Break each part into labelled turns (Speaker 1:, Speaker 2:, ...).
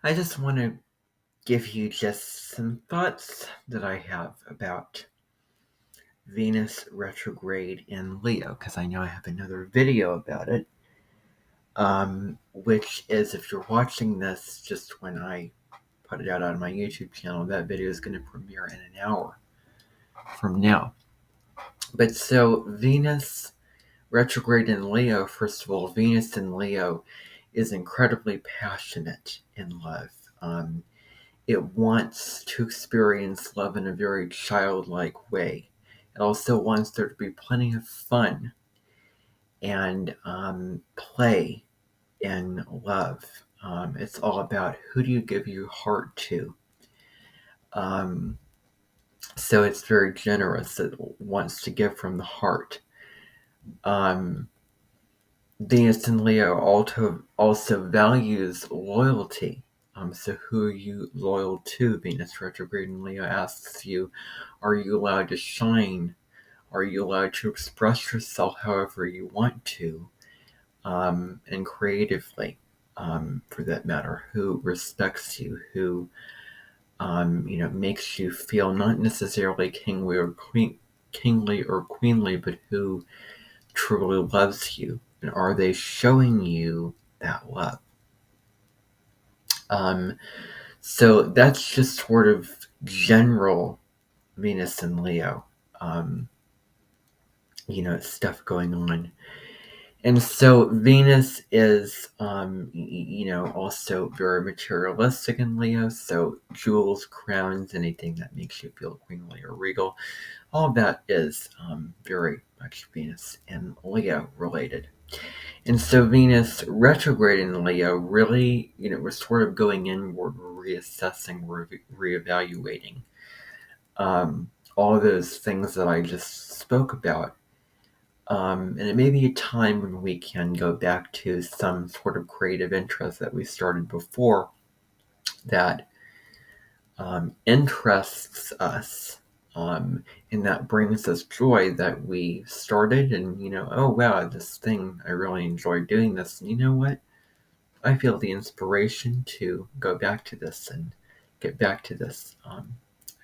Speaker 1: I just want to give you just some thoughts that I have about Venus retrograde in Leo, because I know I have another video about it, which is, if you're watching this just when I put it out on my YouTube channel, that video is going to premiere in an hour from now. But so, Venus retrograde in Leo, first of all, Venus in Leo is incredibly passionate in love. It wants to experience love in a very childlike way. It also wants there to be plenty of fun and play in love. It's all about who do you give your heart to. Um, so it's very generous. It wants to give from the heart. Um, Venus in Leo also values loyalty. So who are you loyal to? Venus retrograde in Leo asks you, are you allowed to shine? Are you allowed to express yourself however you want to? And creatively, for that matter, who respects you, who, makes you feel not necessarily kingly or queenly, but who truly loves you, and are they showing you that love? Um, so that's just sort of general Venus and Leo, um, stuff going on. And so Venus is, also very materialistic in Leo. So jewels, crowns, anything that makes you feel queenly or regal, all of that is very much Venus and Leo related. And so Venus retrograde in Leo really, we're sort of going inward, we're reassessing, we're reevaluating all those things that I just spoke about. And it may be a time when we can go back to some sort of creative interest that we started before that interests us, and that brings us joy that we started. And, oh wow, this thing, I really enjoy doing this. And you know what? I feel the inspiration to go back to this and get back to this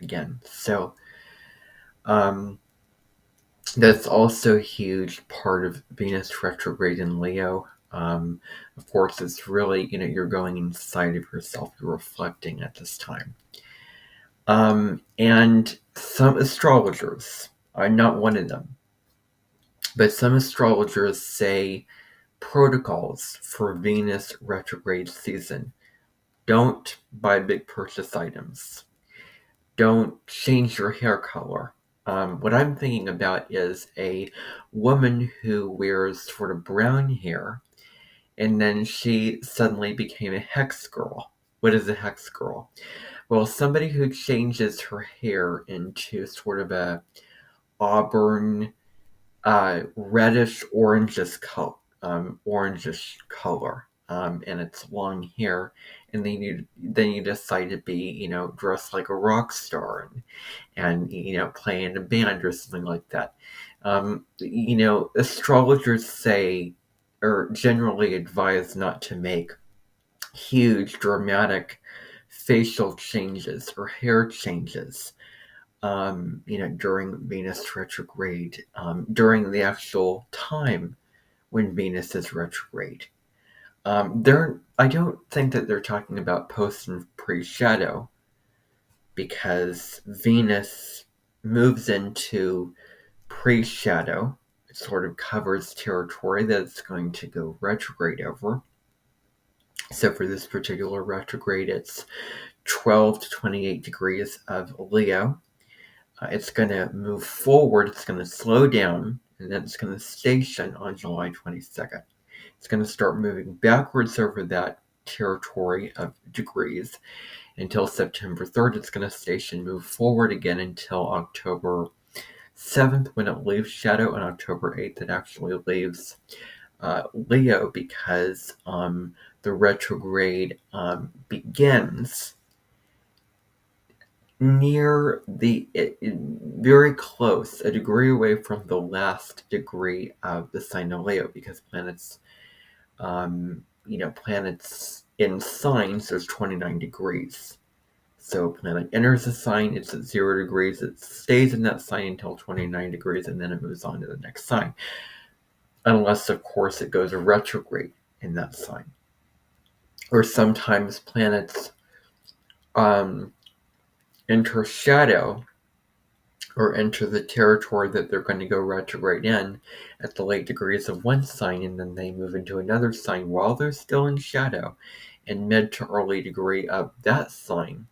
Speaker 1: again. So, that's also a huge part of Venus retrograde in Leo. Of course, it's really, you're going inside of yourself, you're reflecting at this time. And some astrologers, I'm not one of them, but some astrologers say protocols for Venus retrograde season. Don't buy big purchase items. Don't change your hair color. What I'm thinking about is a woman who wears sort of brown hair, and then she suddenly became a hex girl. What is a hex girl? Well, somebody who changes her hair into sort of a auburn, reddish orangish color, and it's long hair, and then you decide to be, dressed like a rock star, and play in a band or something like that. Astrologers say, or generally advise, not to make huge dramatic facial changes or hair changes, during Venus retrograde, during the actual time when Venus is retrograde. I don't think that they're talking about post and pre-shadow, because Venus moves into pre-shadow. It sort of covers territory that it's going to go retrograde over. So for this particular retrograde, it's 12 to 28 degrees of Leo. It's going to move forward, it's going to slow down, and then it's going to station on July 22nd. It's going to start moving backwards over that territory of degrees until September 3rd. It's going to station move forward again until October 7th, when it leaves shadow, and October 8th it actually leaves Leo, because the retrograde begins near very close, a degree away from the last degree of the sign of Leo, because planets in signs, there's 29 degrees. So planet enters a sign, it's at 0 degrees, it stays in that sign until 29 degrees, and then it moves on to the next sign. Unless, of course, it goes retrograde in that sign. Or sometimes planets enter shadow or enter the territory that they're going to go retrograde in at the late degrees of one sign, and then they move into another sign while they're still in shadow in mid to early degree of that sign.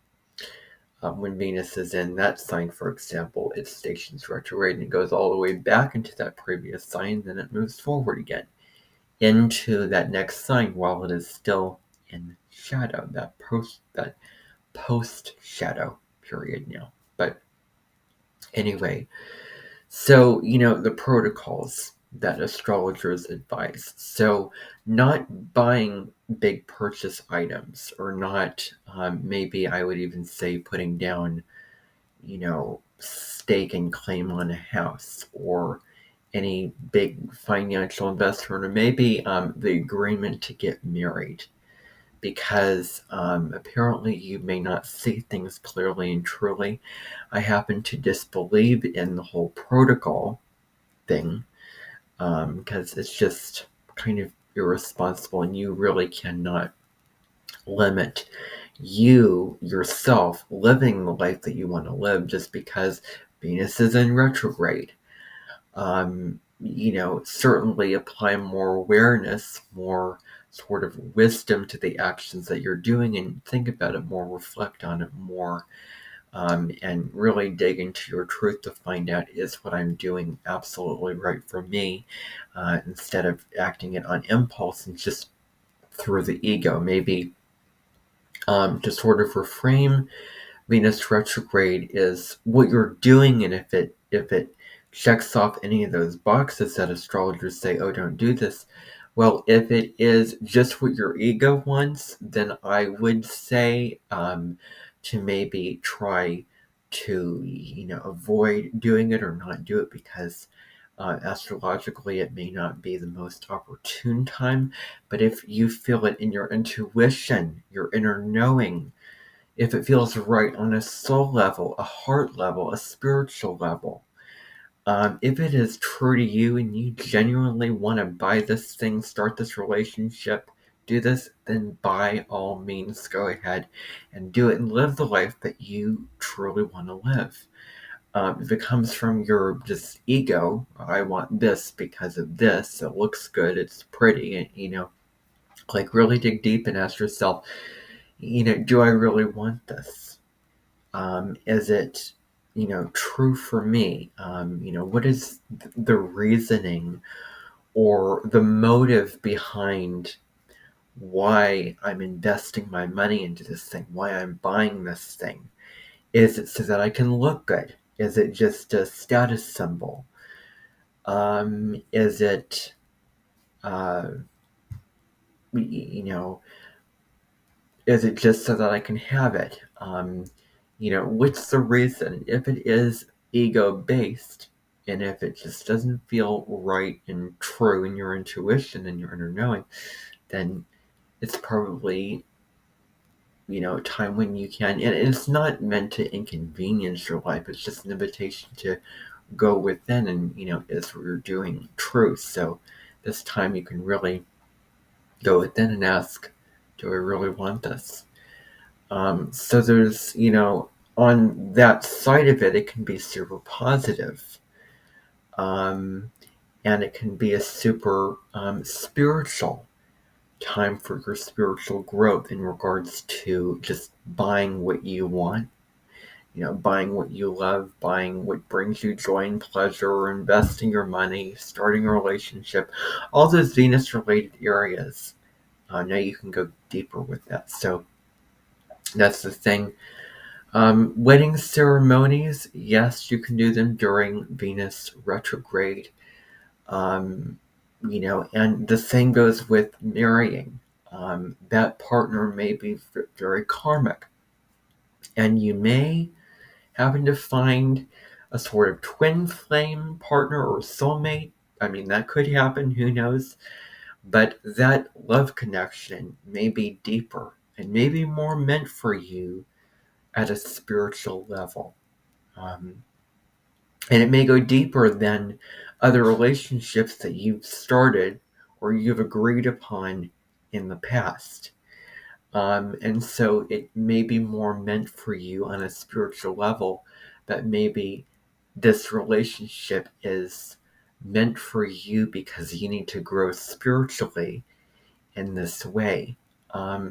Speaker 1: When Venus is in that sign, for example, it stations retrograde and it goes all the way back into that previous sign, then it moves forward again into that next sign while it is still in shadow, that post shadow period now. But anyway, so the protocols that astrologers advise. So not buying big purchase items, or not maybe I would even say putting down stake and claim on a house, or any big financial investment, or maybe the agreement to get married, because apparently you may not see things clearly and truly. I happen to disbelieve in the whole protocol thing, because it's just kind of irresponsible, and you really cannot limit you yourself living the life that you want to live just because Venus is in retrograde. Certainly apply more awareness, more sort of wisdom to the actions that you're doing, and think about it more, reflect on it more, and really dig into your truth to find out, is what I'm doing absolutely right for me, instead of acting it on impulse and just through the ego. Maybe to sort of reframe Venus retrograde is what you're doing, and if it checks off any of those boxes that astrologers say, oh, don't do this. Well, if it is just what your ego wants, then I would say to maybe try to avoid doing it or not do it, because astrologically it may not be the most opportune time. But if you feel it in your intuition, your inner knowing, if it feels right on a soul level, a heart level, a spiritual level, if it is true to you and you genuinely want to buy this thing, start this relationship, do this, then by all means go ahead and do it and live the life that you truly want to live. If it comes from your just ego, I want this because of this, it looks good, it's pretty, and like really dig deep and ask yourself, do I really want this? Is it, true for me? What is the reasoning or the motive behind why I'm investing my money into this thing, why I'm buying this thing? Is it so that I can look good? Is it just a status symbol? Is it, uh, you know, is it just so that I can have it? What's the reason? If it is ego based, and if it just doesn't feel right and true in your intuition and your inner knowing, then it's probably, time when you can. And it's not meant to inconvenience your life, it's just an invitation to go within, and, is what you're doing true? So this time you can really go within and ask, do I really want this? So there's, on that side of it, it can be super positive. And it can be a super spiritual time for your spiritual growth in regards to just buying what you want, buying what you love, buying what brings you joy and pleasure, investing your money, starting a relationship, all those Venus related areas. Now you can go deeper with that. So that's the thing. Wedding ceremonies, yes, you can do them during Venus retrograde. And the same goes with marrying. That partner may be very karmic, and you may happen to find a sort of twin flame partner or soulmate. I mean, that could happen, who knows? But that love connection may be deeper and maybe more meant for you at a spiritual level. Um, and it may go deeper than other relationships that you've started or you've agreed upon in the past. And so it may be more meant for you on a spiritual level, that maybe this relationship is meant for you because you need to grow spiritually in this way.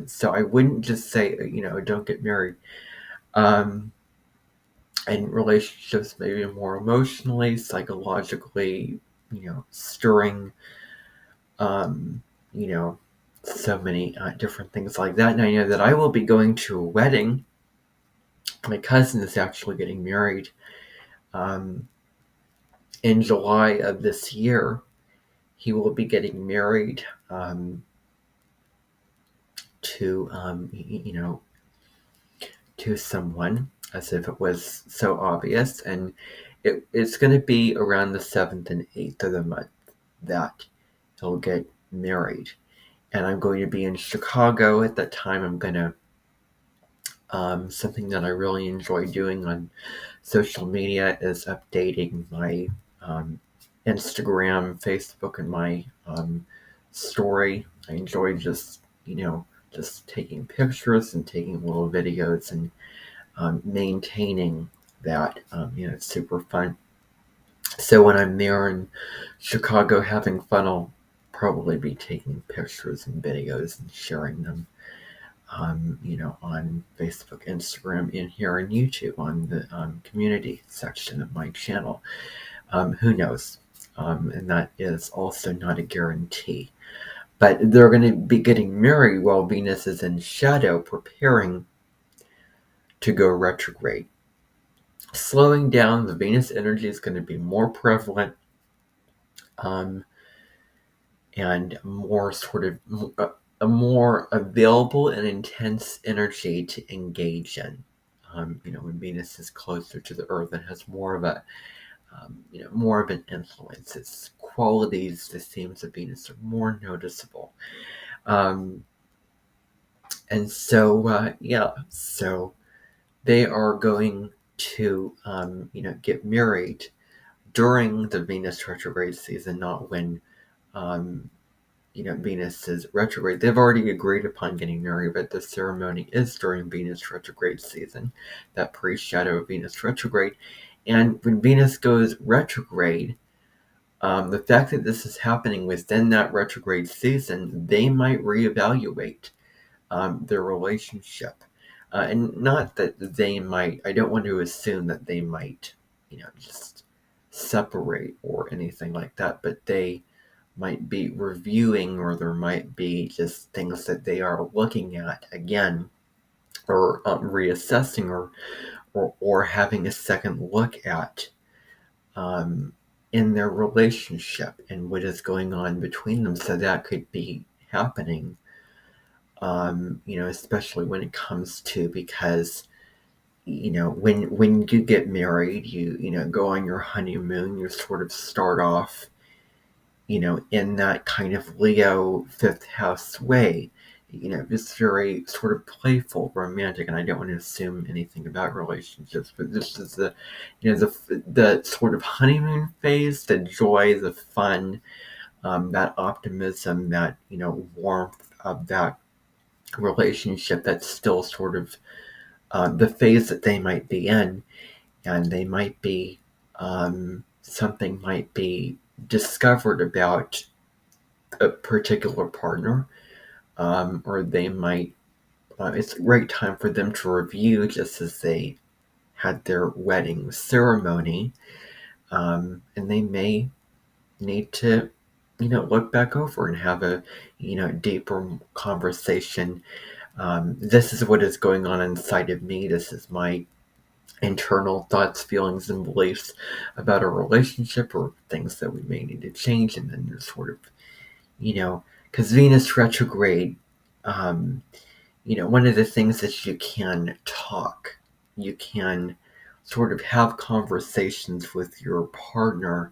Speaker 1: So I wouldn't just say, don't get married. Um, and relationships maybe more emotionally, psychologically, stirring, um, you know, so many different things like that. And I know that I will be going to a wedding. My cousin is actually getting married um, in July of this year. He will be getting married to, to someone, as if it was so obvious. And it's going to be around the 7th and 8th of the month that he'll get married. And I'm going to be in Chicago at that time. I'm going to, something that I really enjoy doing on social media is updating my Instagram, Facebook, and my story. I enjoy just taking pictures and taking little videos and maintaining that. It's super fun. So when I'm there in Chicago having fun, I'll probably be taking pictures and videos and sharing them, on Facebook, Instagram, and here on YouTube on the community section of my channel. Who knows? And that is also not a guarantee. But they're going to be getting married while Venus is in shadow, preparing to go retrograde. Slowing down, the Venus energy is going to be more prevalent, and more sort of a more available and intense energy to engage in. When Venus is closer to the Earth, it has more of a more of an influence. Its qualities, the themes of Venus, are more noticeable. And so, so they are going to, get married during the Venus retrograde season, not when, Venus is retrograde. They've already agreed upon getting married, but the ceremony is during Venus retrograde season, that pre-shadow of Venus retrograde. And when Venus goes retrograde, the fact that this is happening within that retrograde season, they might reevaluate their relationship. And not that they might, I don't want to assume that they might, just separate or anything like that, but they might be reviewing, or there might be just things that they are looking at again, or reassessing, or having a second look at in their relationship and what is going on between them. So that could be happening, especially when it comes to, because when you get married, you go on your honeymoon, you sort of start off in that kind of Leo fifth house way, just very sort of playful, romantic. And I don't want to assume anything about relationships, but this is the sort of honeymoon phase, the joy, the fun, that optimism, that warmth of that relationship. That's still sort of the phase that they might be in, and they might be something might be discovered about a particular partner, or they might. It's a great time for them to review, just as they had their wedding ceremony, and they may need to, look back over and have a, deeper conversation. This is what is going on inside of me. This is my internal thoughts, feelings, and beliefs about a relationship, or things that we may need to change. And then there's sort of, because Venus retrograde, one of the things that you can talk, you can sort of have conversations with your partner,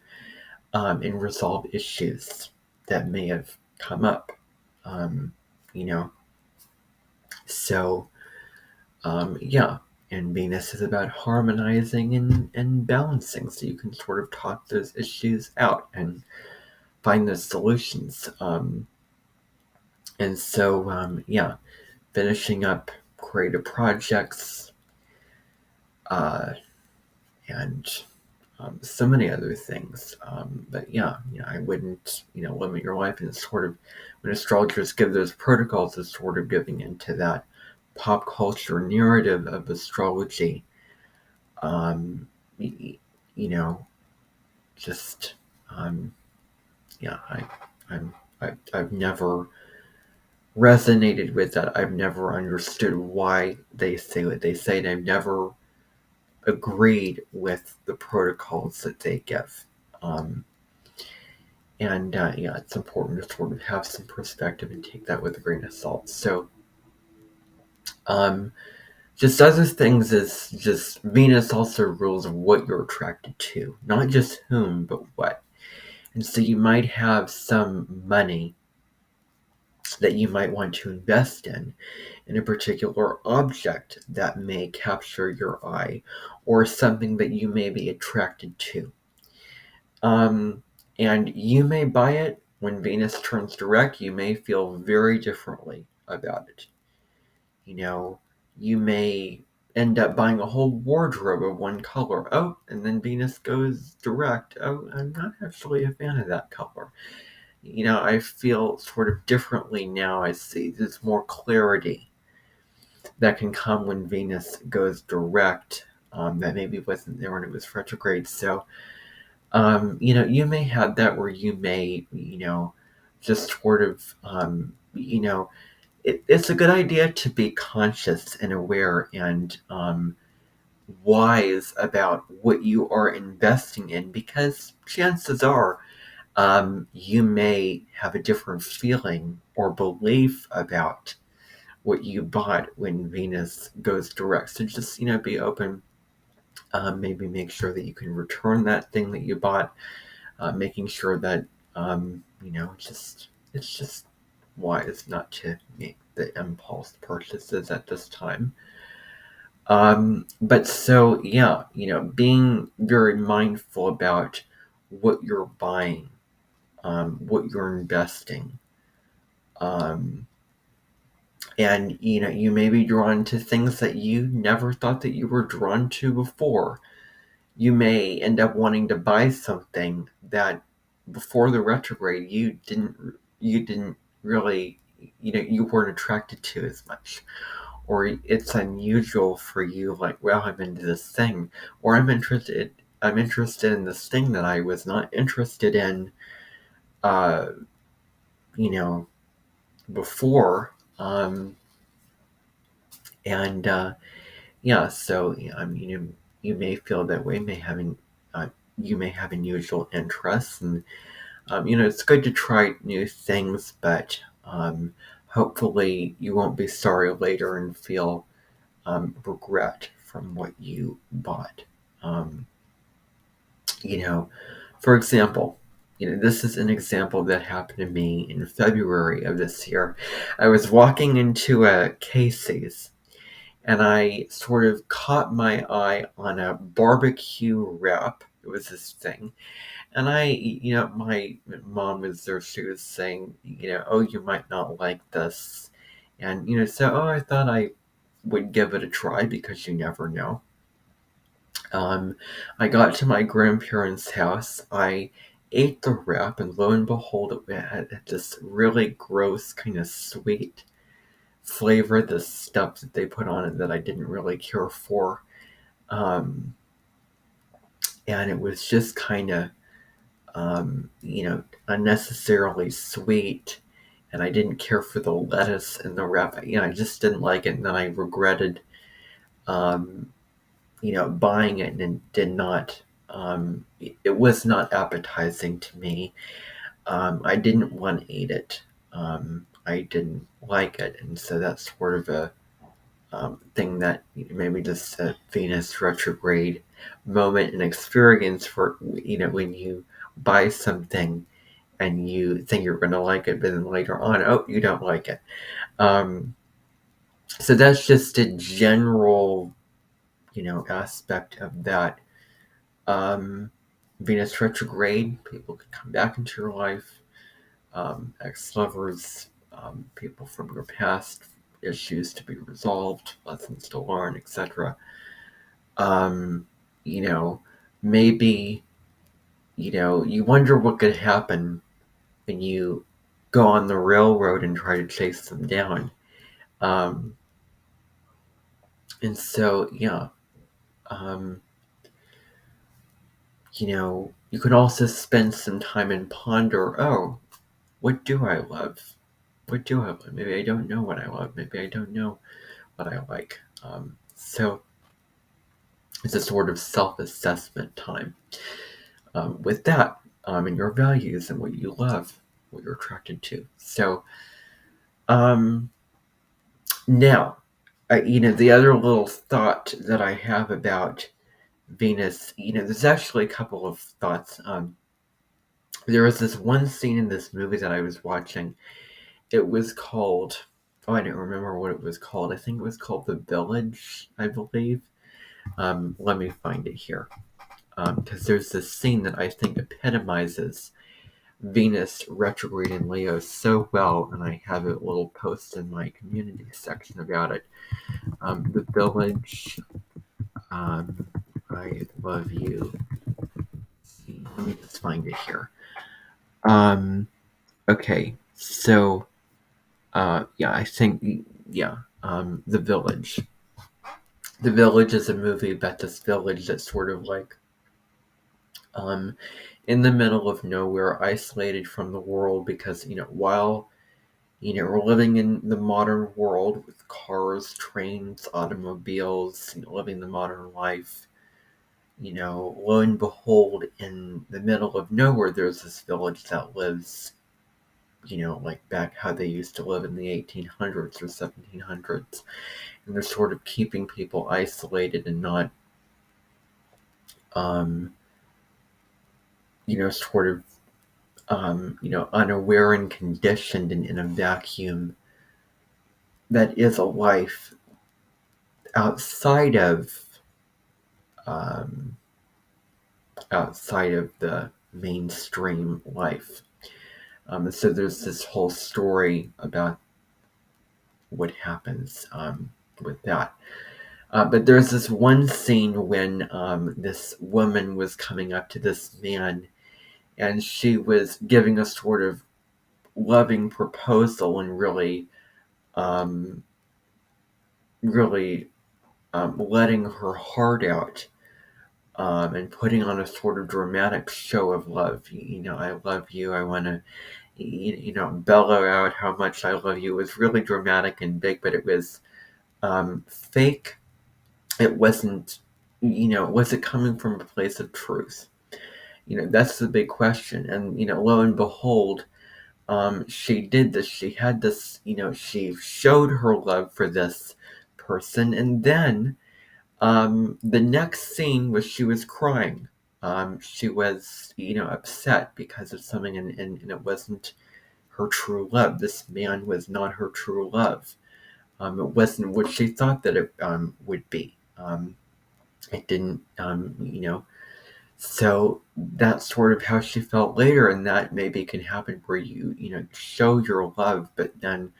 Speaker 1: and resolve issues that may have come up. Um, you know, so yeah, and Venus is about harmonizing and balancing, so you can sort of talk those issues out and find those solutions. And so, yeah, finishing up creative projects, uh, and so many other things. But yeah, I wouldn't, limit your life. And sort of when astrologers give those protocols, it's sort of giving into that pop culture narrative of astrology. Um, y- you know, just yeah, I've never resonated with that. I've never understood why they say what they say, and I've never agreed with the protocols that they give. Um, and yeah, it's important to sort of have some perspective and take that with a grain of salt. So, um, just other things is just Venus also rules what you're attracted to, not just whom, but what. And so you might have some money that you might want to invest in a particular object that may capture your eye, or something that you may be attracted to. Um, and you may buy it when Venus turns direct. You may feel very differently about it. You know, you may end up buying a whole wardrobe of one color. Oh, and then Venus goes direct. Oh, I'm not actually a fan of that color. I feel sort of differently now. I see there's more clarity that can come when Venus goes direct, that maybe wasn't there when it was retrograde. So, you may have that where you may, just sort of, it's a good idea to be conscious and aware and wise about what you are investing in, because chances are you may have a different feeling or belief about what you bought when Venus goes direct. So just, be open. Maybe make sure that you can return that thing that you bought, making sure that, it's just wise not to make the impulse purchases at this time. But so, yeah, being very mindful about what you're buying, what you're investing. Um, and, you may be drawn to things that you never thought that you were drawn to before. You may end up wanting to buy something that before the retrograde you didn't really, you weren't attracted to as much, or it's unusual for you, like, well, I'm into this thing, or I'm interested in this thing that I was not interested in, uh you know before. And yeah, so yeah, I mean, you may feel that way, you may have unusual interests, and it's good to try new things, but hopefully you won't be sorry later and feel regret from what you bought. Um, you know, for example, this is an example that happened to me in February of this year. I was walking into a Casey's, and I sort of caught my eye on a barbecue wrap. It was this thing. And my mom was there. She was saying, oh, you might not like this. And, so, oh, I thought I would give it a try, because you never know. I got to my grandparents' house. I ate the wrap, and lo and behold, it had this really gross, kind of sweet flavor, the stuff that they put on it that I didn't really care for. Um, and it was just kind of, unnecessarily sweet. And I didn't care for the lettuce and the wrap. I just didn't like it. And then I regretted, um, buying it, and did not, it was not appetizing to me. I didn't want to eat it. I didn't like it. And so that's sort of a thing that maybe just a Venus retrograde moment and experience for, when you buy something and you think you're going to like it, but then later on, oh, you don't like it. So that's just a general, aspect of that. Venus retrograde, people could come back into your life, ex-lovers, people from your past, issues to be resolved, lessons to learn, etc. Um, you know, maybe, you wonder what could happen when you go on the railroad and try to chase them down. Um, and so, yeah, um, you can also spend some time and ponder, oh, what do I love? What do I love? Maybe I don't know what I love. Maybe I don't know what I like. So it's a sort of self-assessment time with that, and your values and what you love, what you're attracted to. So um, now, the other little thought that I have about Venus, there's actually a couple of thoughts. There was this one scene in this movie that I was watching. It was called, oh, I don't remember what it was called. I think it was called The Village, I believe. Let me find it here. Because there's this scene that I think epitomizes Venus retrograde in Leo so well, and I have a little post in my community section about it. The Village, I love you. Let me just find it here. Okay, so yeah, I think, yeah, The Village. The Village is a movie about this village that's sort of like um, in the middle of nowhere, isolated from the world because, while, we're living in the modern world with cars, trains, automobiles, living the modern life, lo and behold, in the middle of nowhere, there's this village that lives, like back how they used to live in the 1800s or 1700s. And they're sort of keeping people isolated and not, um, sort of, unaware and conditioned and in a vacuum that is a life outside of, um, the mainstream life. So there's this whole story about what happens with that. But there's this one scene when this woman was coming up to this man, and she was giving a sort of loving proposal and really, um, really letting her heart out, and putting on a sort of dramatic show of love. I love you. I want to, bellow out how much I love you. It was really dramatic and big, but it was fake. It wasn't, was it coming from a place of truth? That's the big question. And, lo and behold, she did this. She had this, she showed her love for this person. And then the next scene was she was crying. She was, upset because of something, and it wasn't her true love. This man was not her true love. It wasn't what she thought that it would be. It didn't, so that's sort of how she felt later, and that maybe can happen where you, show your love, but then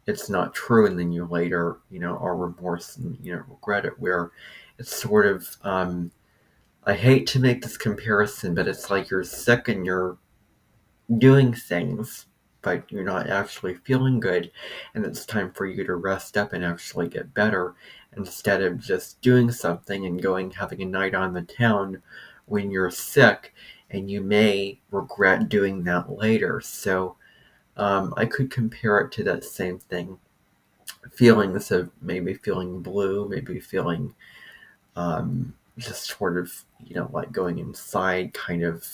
Speaker 1: it's not true, and then you later, are remorse and, regret it, where it's sort of, I hate to make this comparison, but it's like you're sick and you're doing things, but you're not actually feeling good, and it's time for you to rest up and actually get better instead of just doing something and going having a night on the town when you're sick, and you may regret doing that later. So I could compare it to that same thing. Feelings of maybe feeling blue, maybe feeling just sort of, like going inside, kind of,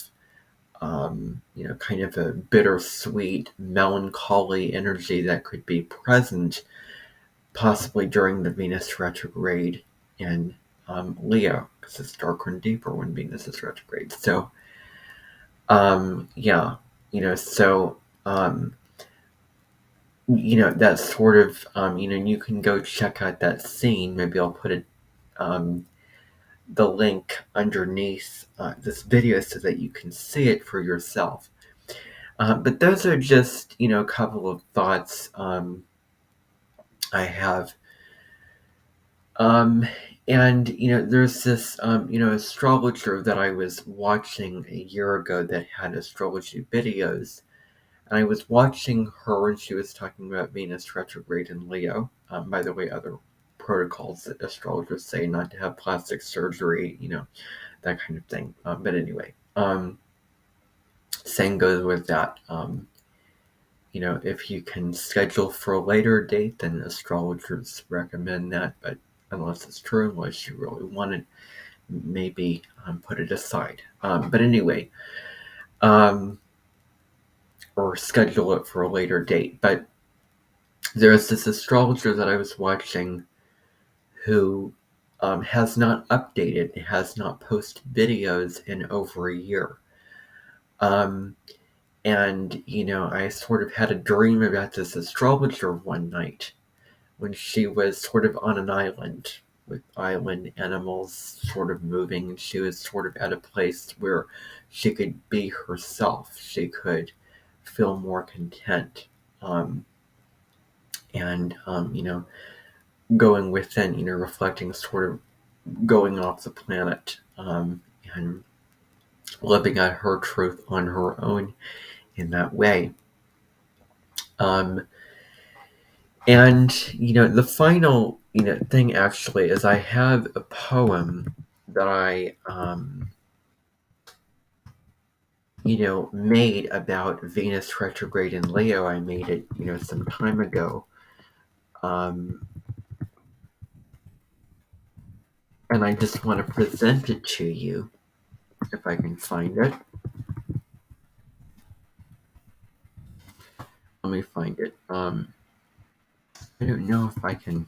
Speaker 1: kind of a bittersweet, melancholy energy that could be present possibly during the Venus retrograde in Leo, because it's darker and deeper when Venus is retrograde. So, yeah. So that sort of you can go check out that scene. Maybe I'll put it the link underneath this video so that you can see it for yourself. But those are just a couple of thoughts I have. Um, and there's this astrologer that I was watching a year ago that had astrology videos, and I was watching her, and she was talking about Venus retrograde in Leo. By the way, other protocols that astrologers say not to have plastic surgery, that kind of thing. But anyway, same goes with that. If you can schedule for a later date, then astrologers recommend that. But unless it's true, unless you really want it, maybe put it aside. But anyway, or schedule it for a later date. But there's this astrologer that I was watching who has not updated, has not posted videos in over a year. And I sort of had a dream about this astrologer one night when she was sort of on an island with island animals sort of moving, and she was sort of at a place where she could be herself. She could feel more content. And going within, reflecting, sort of going off the planet, and living out her truth on her own in that way. And the final thing actually is I have a poem that I made about Venus retrograde in Leo. I made it some time ago, and I just want to present it to you if I can find it. Let me find it. I don't know if I can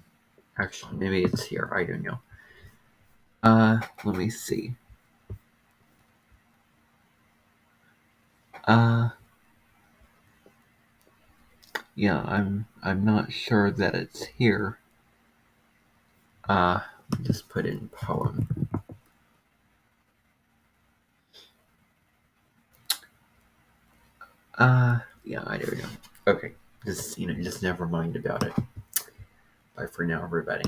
Speaker 1: actually. Maybe it's here. I don't know. Let me see. Yeah, I'm not sure that it's here. Just put in poem. Yeah, I don't know. Okay, just never mind about it. Bye for now, everybody.